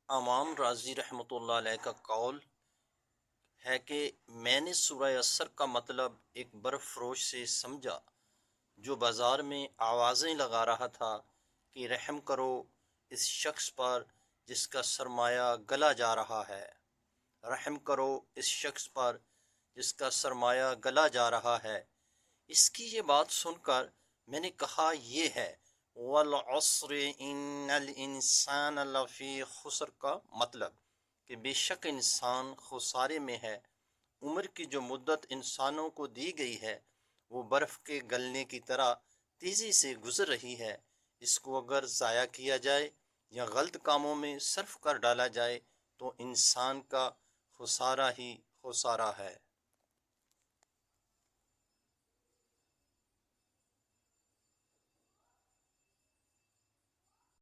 امام راضی رحمۃ اللہ علیہ کا قول ہے کہ میں نے سورہ عصر کا مطلب ایک برف فروش سے سمجھا جو بازار میں آوازیں لگا رہا تھا کہ رحم کرو اس شخص پر جس کا سرمایہ گلا جا رہا ہے، رحم کرو اس شخص پر جس کا سرمایہ گلا جا رہا ہے۔ اس کی یہ بات سن کر میں نے کہا یہ ہے والعصر ان الانسان لفی خسر کا مطلب کہ بے شک انسان خسارے میں ہے۔ عمر کی جو مدت انسانوں کو دی گئی ہے وہ برف کے گلنے کی طرح تیزی سے گزر رہی ہے۔ اس کو اگر ضائع کیا جائے یا غلط کاموں میں صرف کر ڈالا جائے تو انسان کا خسارہ ہی خسارہ ہے۔